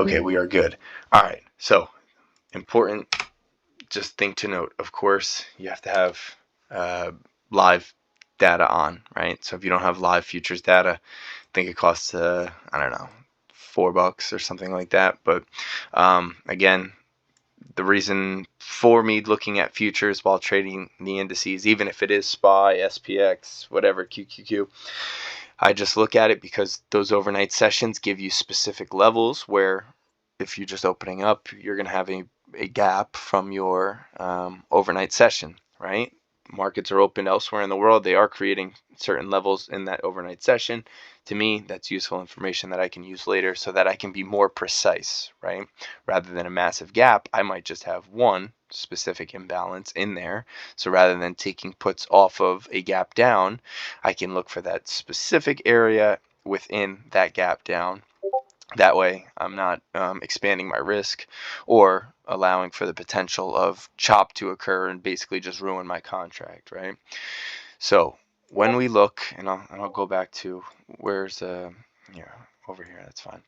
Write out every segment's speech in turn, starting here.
Okay, we are good. All right, so important just thing to note, of course, you have to have live data on, right? So if you don't have live futures data, I think it costs, I don't know, $4 or something like that. But again, the reason for me looking at futures while trading the indices, even if it is SPY, SPX, whatever, QQQ, I just look at it because those overnight sessions give you specific levels where if you're just opening up, you're going to have a gap from your overnight session, right? Markets are open elsewhere in the world. They are creating certain levels in that overnight session. To me, that's useful information that I can use later so that I can be more precise, right? Rather than a massive gap, I might just have one specific imbalance in there. So rather than taking puts off of a gap down, I can look for that specific area within that gap down. That way I'm not expanding my risk or allowing for the potential of chop to occur and basically just ruin my contract, right? So when we look, and I'll go back to where's yeah, over here, that's fine.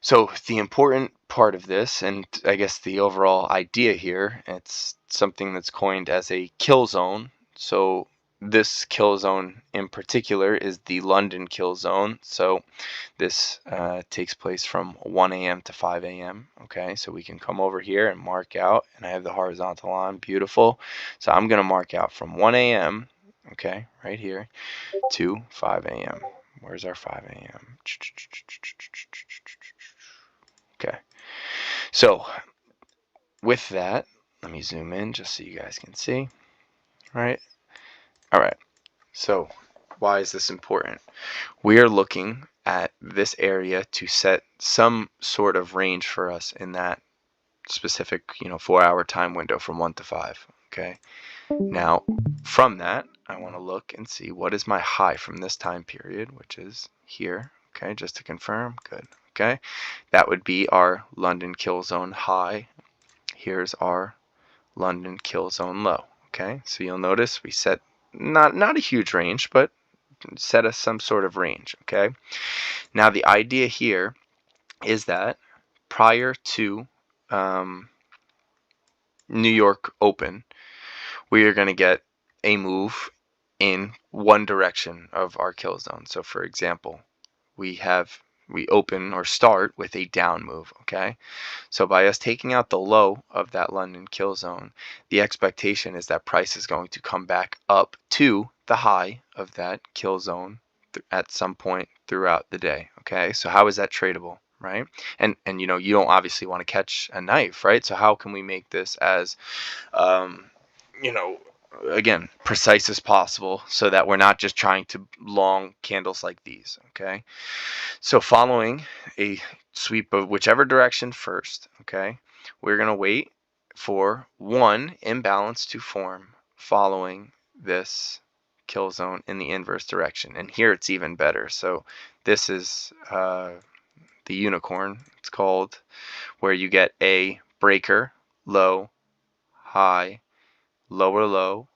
So the important part of this, and I guess the overall idea here, it's something that's coined as a kill zone. So this kill zone in particular is the London kill zone. So this takes place from 1 a.m. to 5 a.m. Okay, so we can come over here and mark out, and I have the horizontal line, beautiful. So I'm going to mark out from 1 a.m. okay, right here to 5 a.m. Where's our 5 a.m.? Okay, so with that, let me zoom in just so you guys can see. Right? All right, so why is this important? We are looking at this area to set some sort of range for us in that specific 4-hour time window from 1 to 5. Okay, now from that I want to look and see what is my high from this time period, which is here. Okay, just to confirm. Good. Okay, that would be our London kill zone high. Here's our London kill zone low. Okay, so you'll notice we set not a huge range, but set us some sort of range. Okay, now the idea here is that prior to New York Open, we are going to get a move in one direction of our kill zone. So for example, we open or start with a down move. Okay, so by us taking out the low of that London kill zone, the expectation is that price is going to come back up to the high of that kill zone at some point throughout the day. Okay, so how is that tradable, right? And you don't obviously want to catch a knife, right? So how can we make this as you know again, precise as possible so that we're not just trying to long candles like these? Okay, so following a sweep of whichever direction first, okay, we're going to wait for one imbalance to form following this kill zone in the inverse direction. And here it's even better. So this is the unicorn, it's called, where you get a breaker, low, high, lower low,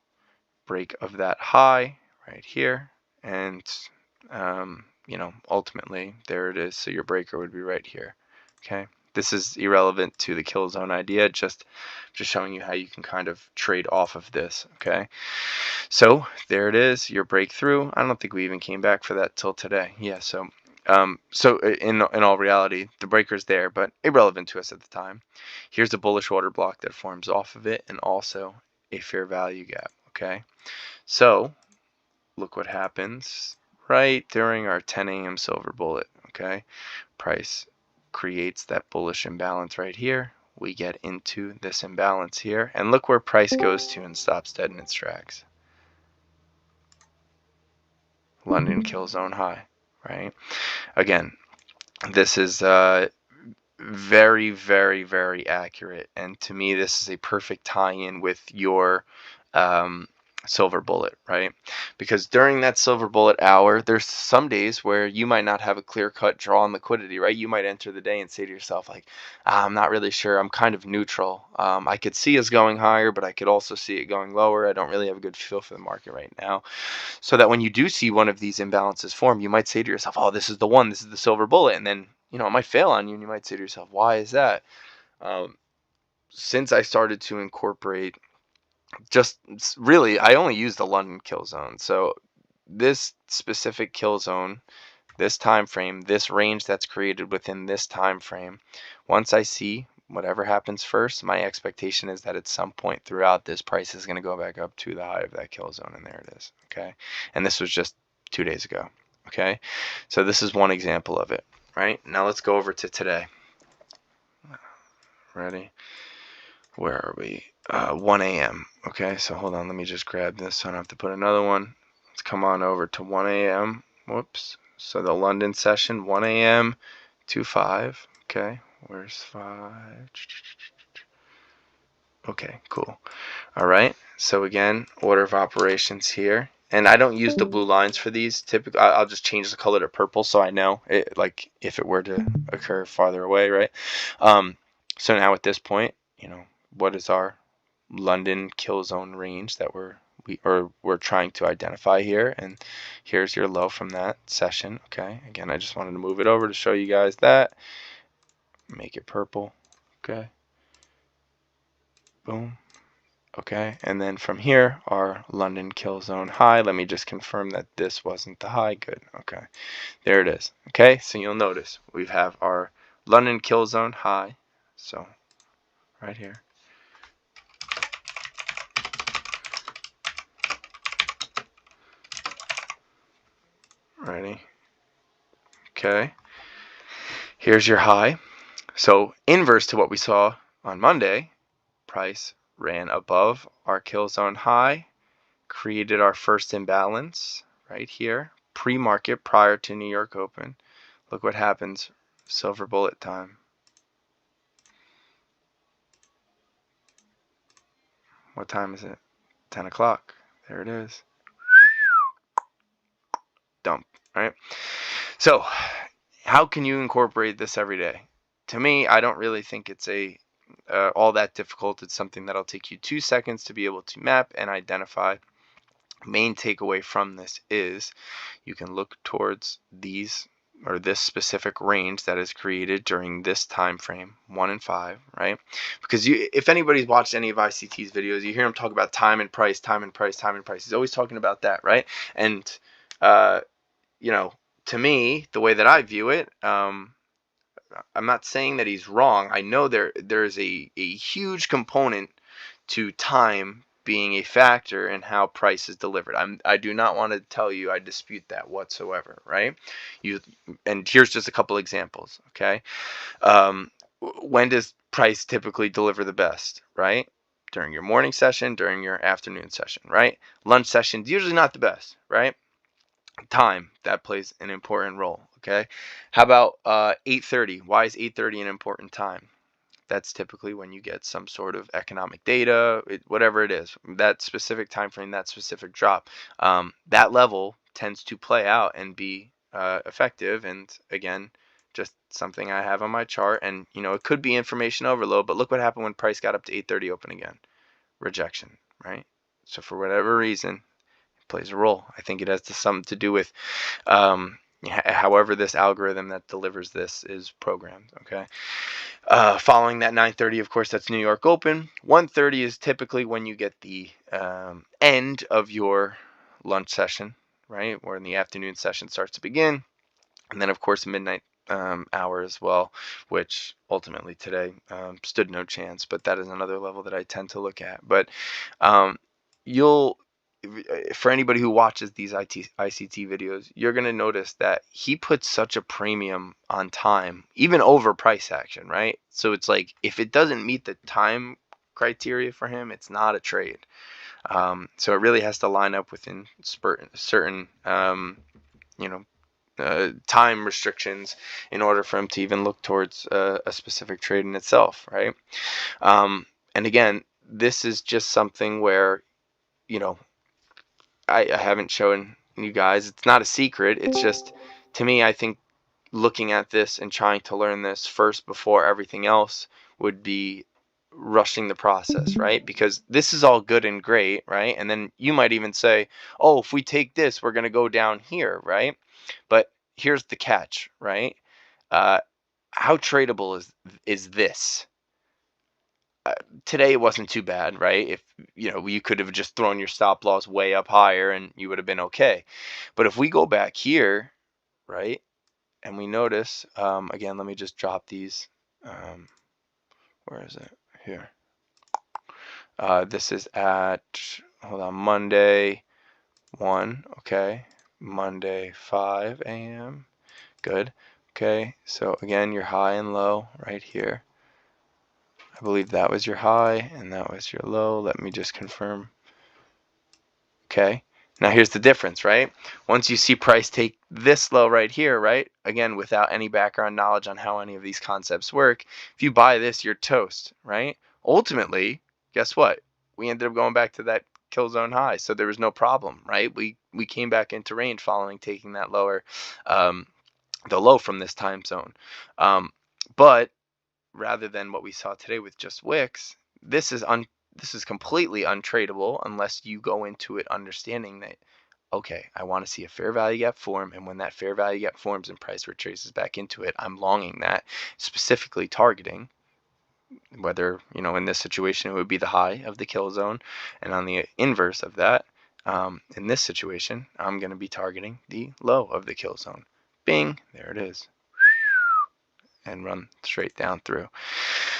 break of that high right here, and ultimately there it is. So your breaker would be right here. Okay, this is irrelevant to the kill zone idea, just showing you how you can kind of trade off of this. Okay, so there it is, your breakthrough. I don't think we even came back for that till today. Yeah, so in all reality, the breaker's there, but irrelevant to us at the time. Here's a bullish order block that forms off of it, and also a fair value gap. Okay, so look what happens right during our 10 a.m. silver bullet. Okay, price creates that bullish imbalance right here. We get into this imbalance here, and look where price goes to and stops dead in its tracks. London kill zone high, right? Again, this is very, very, very accurate, and to me this is a perfect tie-in with your silver bullet, right? Because during that silver bullet hour, there's some days where you might not have a clear-cut draw on liquidity, right? You might enter the day and say to yourself, like, I'm not really sure, I'm kind of neutral. I could see us going higher, but I could also see it going lower. I don't really have a good feel for the market right now. So that when you do see one of these imbalances form, you might say to yourself, oh, this is the one, this is the silver bullet, and then it might fail on you, and you might say to yourself, why is that? Since I started to incorporate, just really, I only use the London kill zone. So this specific kill zone, this time frame, this range that's created within this time frame, once I see whatever happens first, my expectation is that at some point throughout this, price is going to go back up to the high of that kill zone, and there it is. Okay, and this was just 2 days ago. Okay, so this is one example of it. Right, now let's go over to today. Ready? Where are we? 1 a.m. Okay, so hold on, let me just grab this so I don't have to put another one. Let's come on over to 1 a.m. Whoops. So the London session, 1 a.m. to 5. Okay, where's 5? Okay, cool. All right, so again, order of operations here. And I don't use the blue lines for these. Typically, I'll just change the color to purple so I know it, like if it were to occur farther away, right? So now at this point, what is our London kill zone range that we're trying to identify here? And here's your low from that session. Okay, again, I just wanted to move it over to show you guys that. Make it purple. Okay. Boom. Okay, and then from here, our London kill zone high. Let me just confirm that this wasn't the high. Good. Okay, there it is. Okay, so you'll notice we have our London kill zone high. So right here. Ready? Okay. Here's your high. So inverse to what we saw on Monday, price ran above our kill zone high, created our first imbalance right here, pre-market prior to New York Open. Look what happens. Silver bullet time. What time is it? 10 o'clock. There it is. Dump, right? So how can you incorporate this every day? To me, I don't really think it's all that difficult. It's something that'll take you 2 seconds to be able to map and identify. Main takeaway from this is you can look towards these or this specific range that is created during this time frame, 1 and 5, right? Because if anybody's watched any of ICT's videos, you hear him talk about time and price, time and price, time and price. He's always talking about that, right? And to me, the way that I view it, I'm not saying that he's wrong. I know there's a huge component to time being a factor in how price is delivered. I do not want to tell you I dispute that whatsoever, right? And here's just a couple examples, okay? When does price typically deliver the best, right? During your morning session, during your afternoon session, right? Lunch session, usually not the best, right? Time, that plays an important role, okay? How about 8:30? Why is 8:30 an important time? That's typically when you get some sort of economic data, whatever it is, that specific time frame, that specific drop. That level tends to play out and be effective. And again, just something I have on my chart. And it could be information overload, but look what happened when price got up to 8:30 open again. Rejection, right? So for whatever reason, it plays a role. I think it has something to do with however this algorithm that delivers this is programmed, okay? Following that 9:30, of course, that's New York Open. 1:30 is typically when you get the end of your lunch session, right? Where the afternoon session starts to begin. And then, of course, midnight hour as well, which ultimately today stood no chance. But that is another level that I tend to look at. But for anybody who watches these ICT videos, you're going to notice that he puts such a premium on time, even over price action, right? So it's like, if it doesn't meet the time criteria for him, it's not a trade. So it really has to line up within certain, time restrictions in order for him to even look towards a specific trade in itself, right? And again, this is just something where, I haven't shown you guys. It's not a secret. It's just, to me, I think looking at this and trying to learn this first before everything else would be rushing the process, right? Because this is all good and great, right? And then you might even say, oh, if we take this, we're going to go down here, right? But here's the catch, right? how tradable is this? Today it wasn't too bad, right? If you could have just thrown your stop loss way up higher and you would have been okay. But if we go back here, right, and we notice, again, let me just drop these. Where is it? Here. This is at, hold on, Monday 1, okay. Monday 5 a.m. Good. Okay, so again, your high and low right here. I believe that was your high and that was your low. Let me just confirm. Okay, now here's the difference, right? Once you see price take this low right here, right? Again, without any background knowledge on how any of these concepts work, if you buy this, you're toast, right? Ultimately, guess what? We ended up going back to that Killzone high, so there was no problem, right? We came back into range following taking that lower, the low from this time zone. But rather than what we saw today with just wicks, this is completely untradeable unless you go into it understanding that, okay, I want to see a fair value gap form, and when that fair value gap forms and price retraces back into it, I'm longing that, specifically targeting whether, in this situation it would be the high of the kill zone, and on the inverse of that, in this situation, I'm going to be targeting the low of the kill zone. Bing, there it is, and run straight down through.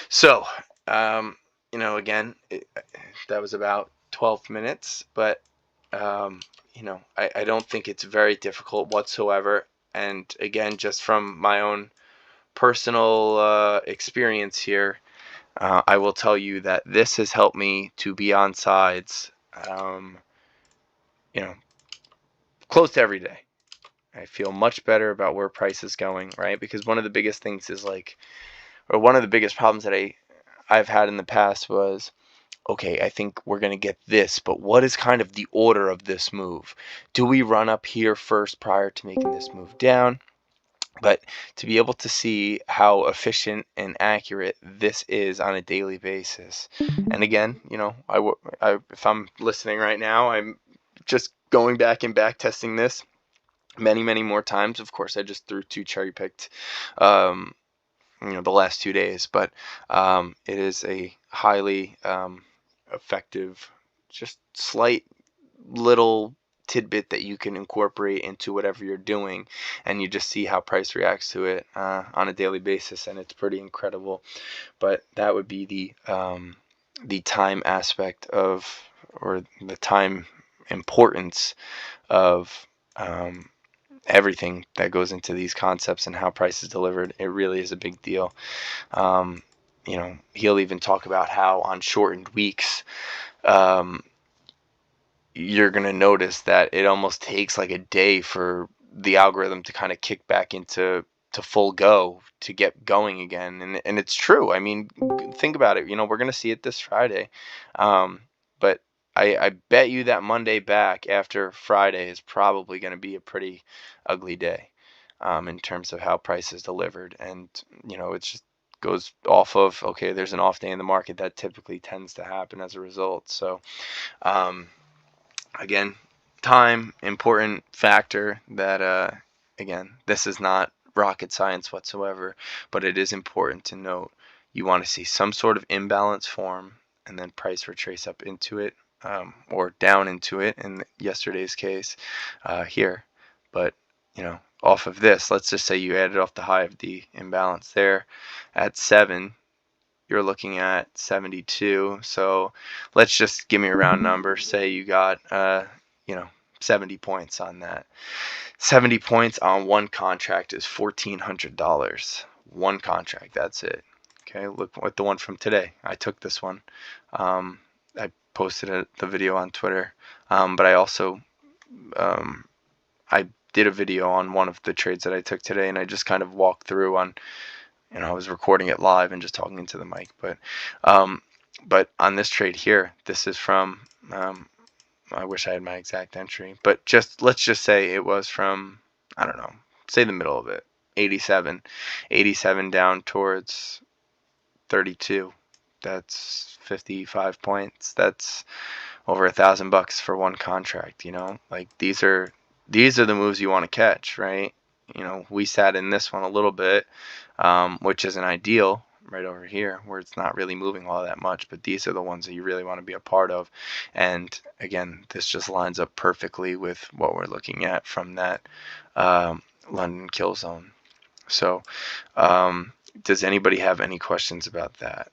So, again, that was about 12 minutes, but, I don't think it's very difficult whatsoever. And again, just from my own personal experience here, I will tell you that this has helped me to be on sides, close to every day. I feel much better about where price is going, right? Because one of the biggest things is one of the biggest problems that I've had in the past was, okay, I think we're going to get this, but what is kind of the order of this move? Do we run up here first prior to making this move down? But to be able to see how efficient and accurate this is on a daily basis. And again, if I'm listening right now, I'm just going back and back testing this many, many more times. Of course, I just threw 2 cherry picked, the last 2 days, but it is a highly effective, just slight little tidbit that you can incorporate into whatever you're doing, and you just see how price reacts to it on a daily basis, and it's pretty incredible. But that would be the time aspect of, or the time importance of everything that goes into these concepts and how price is delivered. It really is a big deal. He'll even talk about how on shortened weeks, you're going to notice that it almost takes like a day for the algorithm to kind of kick back into full go to get going again. And it's true. I mean, think about it. We're going to see it this Friday. But I bet you that Monday back after Friday is probably going to be a pretty ugly day in terms of how price is delivered. And, it just goes off of, okay, there's an off day in the market. That typically tends to happen as a result. So, again, time, important factor that, again, this is not rocket science whatsoever, but it is important to note. You want to see some sort of imbalance form and then price retrace up into it, or down into it in yesterday's case here. But, off of this, let's just say you added off the high of the imbalance there at 7. You're looking at 72. So let's just give me a round number. Say you got 70 points on that. 70 points on one contract is $1,400. One contract, that's it. Okay, look at the one from today. I took this one. I posted the video on Twitter, but I also I did a video on one of the trades that I took today, and I just kind of walked through on, I was recording it live and just talking into the mic. But on this trade here, this is from, I wish I had my exact entry, but let's just say it was from, I don't know, say the middle of it, 87 down towards 32. That's 55 points. That's over $1,000 for one contract. Like these are the moves you want to catch, right? we sat in this one a little bit, which isn't ideal right over here where it's not really moving all that much, but these are the ones that you really want to be a part of. And again, this just lines up perfectly with what we're looking at from that London Killzone. So does anybody have any questions about that?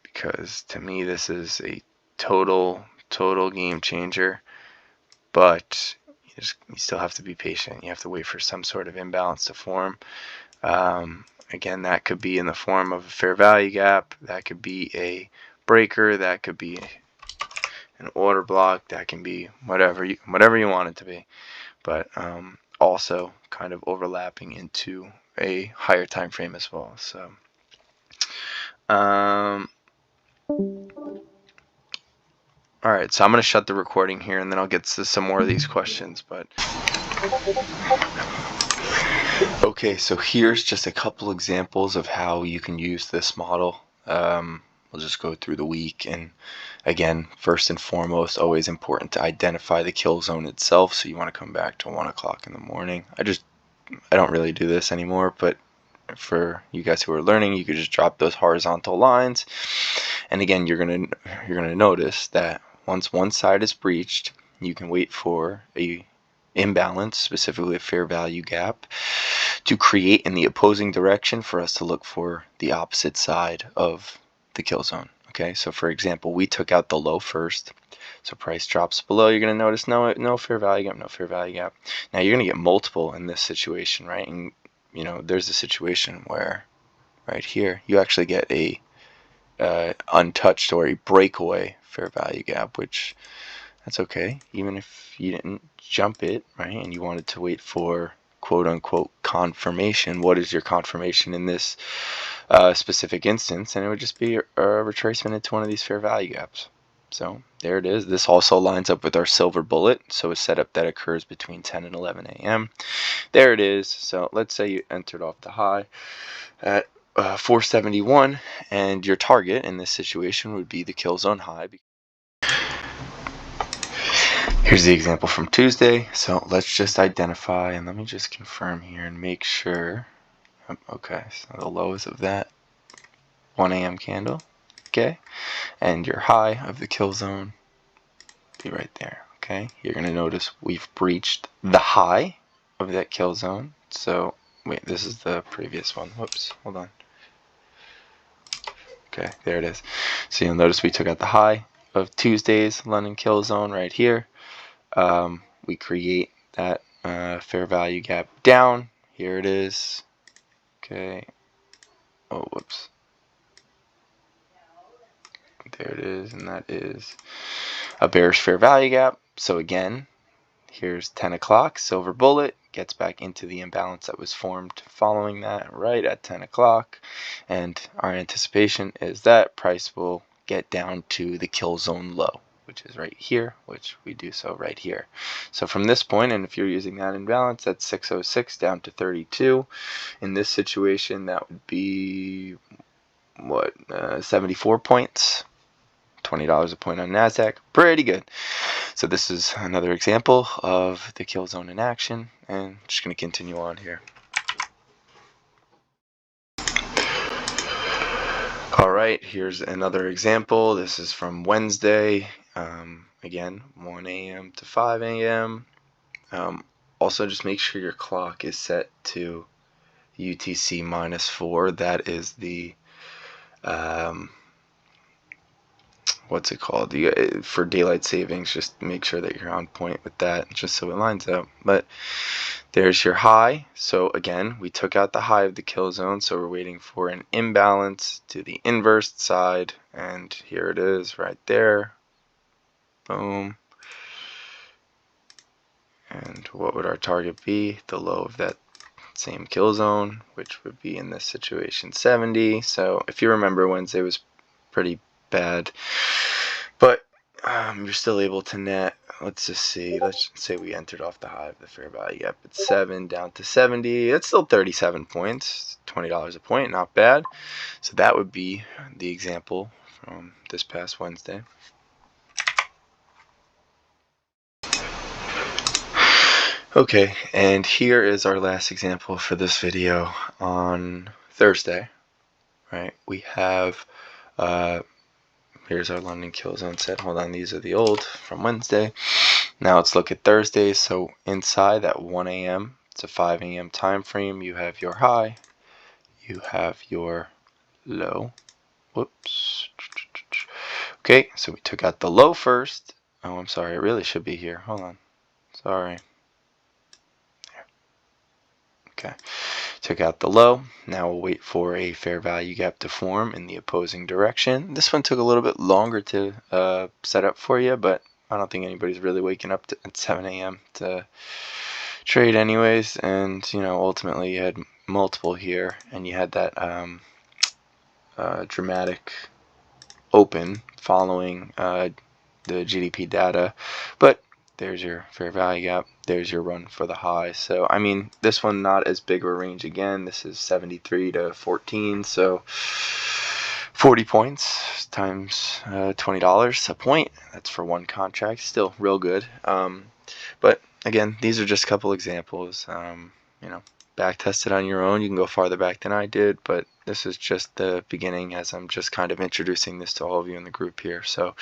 Because to me this is a total game changer, but you still have to be patient. You have to wait for some sort of imbalance to form. Again, that could be in the form of a fair value gap, that could be a breaker, that could be an order block, that can be whatever you want it to be, but also kind of overlapping into a higher time frame as well. So all right, so I'm going to shut the recording here, and then I'll get to some more of these questions. But okay, so here's just a couple examples of how you can use this model. We'll just go through the week, and again, first and foremost, always important to identify the kill zone itself. So you want to come back to 1 o'clock in the morning. I don't really do this anymore, but for you guys who are learning, you could just drop those horizontal lines, and again, you're gonna notice that once one side is breached, you can wait for a imbalance, specifically a fair value gap, to create in the opposing direction for us to look for the opposite side of the kill zone. Okay, so for example, we took out the low first, so price drops below. You're going to notice no fair value gap, no fair value gap. Now you're going to get multiple in this situation, right? And there's a situation where right here you actually get a untouched or a breakaway fair value gap, which that's okay, even if you didn't jump it, right? And you wanted to wait for quote unquote confirmation. What is your confirmation in this specific instance? And it would just be a retracement into one of these fair value gaps. So there it is. This also lines up with our silver bullet, so a setup that occurs between 10 and 11 a.m. There it is. So let's say you entered off the high at 471, and your target in this situation would be the kill zone high. Here's the example from Tuesday. So let's just identify, and let me just confirm here and make sure. Okay, so the lows of that 1 a.m. candle, okay, and your high of the kill zone be right there. Okay, you're gonna notice we've breached the high of that kill zone. So wait, this is the previous one. Whoops, hold on. Okay, there it is. So you'll notice we took out the high of Tuesday's London kill zone right here. We create that fair value gap down. Here it is. Okay. Oh, whoops. There it is, and that is a bearish fair value gap. So again, here's 10 o'clock, silver bullet, gets back into the imbalance that was formed following that right at 10 o'clock. And our anticipation is that price will get down to the kill zone low, which is right here, which we do so right here. So from this point, and if you're using that imbalance, that's 606 down to 32. In this situation, that would be what, 74 points, $20 a point on NASDAQ. Pretty good. So this is another example of the kill zone in action, and I'm just going to continue on here. All right, here's another example. This is from Wednesday. Again, 1 a.m. to 5 a.m. Also, just make sure your clock is set to UTC -4. That is the what's it called? For daylight savings, just make sure that you're on point with that, just so it lines up. But there's your high. So again, we took out the high of the kill zone, so we're waiting for an imbalance to the inverse side, and here it is right there. Boom. And what would our target be? The low of that same kill zone, which would be in this situation 70. So if you remember, Wednesday was pretty bad, but you're still able to net. Let's just see. Let's say we entered off the high of the fair value gap at 7 down to 70. It's still 37 points, $20 a point, not bad. So that would be the example from this past Wednesday. Okay, and here is our last example for this video on Thursday, right? We have, here's our London Killzone set. Hold on, these are the old from Wednesday. Now let's look at Thursday. So inside that 1 a.m. to 5 a.m. time frame, you have your high, you have your low. Whoops. Okay, so we took out the low first. Oh, I'm sorry, it really should be here. Hold on. Sorry. Okay, took out the low. Now we'll wait for a fair value gap to form in the opposing direction. This one took a little bit longer to set up for you, but I don't think anybody's really waking up at 7 a.m. to trade anyways. And, you know, ultimately you had multiple here, and you had that dramatic open following the GDP data. But there's your fair value gap. There's your run for the high. So, I mean, this one not as big of a range again. This is 73 to 14. So 40 points times $20 a point. That's for one contract. Still real good. But again, these are just a couple examples. You know, back tested on your own. You can go farther back than I did, but this is just the beginning as I'm just kind of introducing this to all of you in the group here. So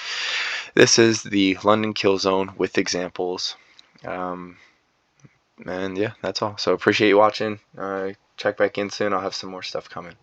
this is the London Killzone with examples. And yeah, that's all. So appreciate you watching. Check back in soon. I'll have some more stuff coming.